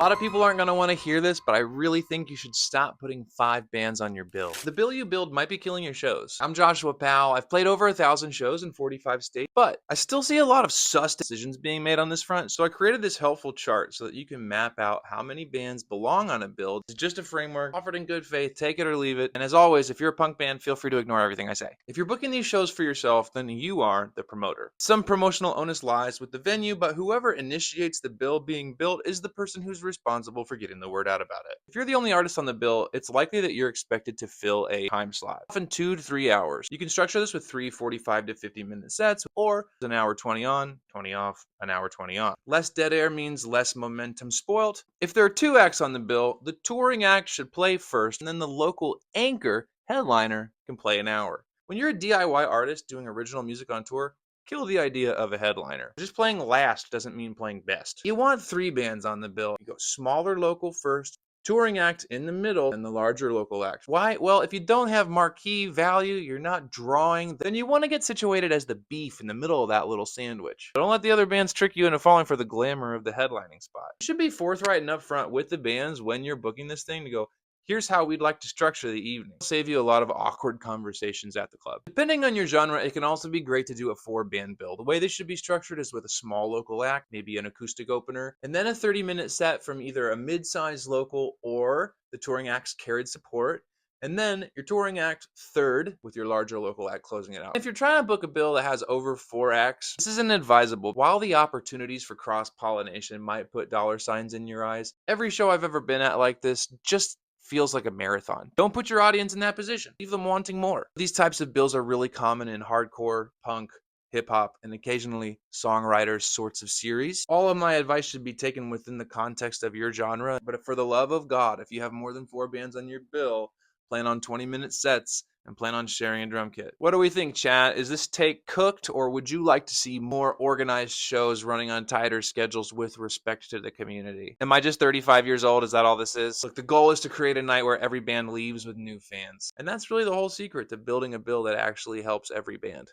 A lot of people aren't going to want to hear this, but I really think you should stop putting 5 bands on your bill. The bill you build might be killing your shows. I'm Joshua Powell. I've played over 1,000 shows in 45 states, but I still see a lot of sus decisions being made on this front. So I created this helpful chart so that you can map out how many bands belong on a bill. It's just a framework offered in good faith. Take it or leave it. And as always, if you're a punk band, feel free to ignore everything I say. If you're booking these shows for yourself, then you are the promoter. Some promotional onus lies with the venue, but whoever initiates the bill being built is the person who's responsible for getting the word out about it. If you're the only artist on the bill, it's likely that you're expected to fill a time slot, often 2 to 3 hours. You can structure this with 3 45 to 50-minute sets, or an hour 20 on, 20 off, an hour 20 on. Less dead air means less momentum spoiled. If there are 2 acts on the bill, the touring act should play first, and then the local anchor headliner can play an hour. When you're a DIY artist doing original music on tour, kill the idea of a headliner. Just playing last doesn't mean playing best. You want 3 bands on the bill. You go smaller local first, touring act in the middle, and the larger local act. Why? Well, if you don't have marquee value, you're not drawing, then you want to get situated as the beef in the middle of that little sandwich. Don't let the other bands trick you into falling for the glamour of the headlining spot. You should be forthright and upfront with the bands when you're booking this thing to go, here's how we'd like to structure the evening. It'll save you a lot of awkward conversations at the club. Depending on your genre, it can also be great to do a 4-band bill. The way this should be structured is with a small local act, maybe an acoustic opener, and then a 30-minute set from either a mid-sized local or the touring act's carried support, and then your touring act third with your larger local act closing it out. If you're trying to book a bill that has over 4 acts, this isn't advisable. While the opportunities for cross-pollination might put dollar signs in your eyes, every show I've ever been at like this just feels like a marathon. Don't put your audience in that position. Leave them wanting more. These types of bills are really common in hardcore, punk, hip hop, and occasionally songwriters sorts of series. All of my advice should be taken within the context of your genre, but for the love of God, if you have more than 4 bands on your bill, plan on 20-minute sets and plan on sharing a drum kit. What do we think, chat? Is this take cooked, or would you like to see more organized shows running on tighter schedules with respect to the community? Am I just 35 years old? Is that all this is? Look, the goal is to create a night where every band leaves with new fans. And that's really the whole secret to building a bill that actually helps every band.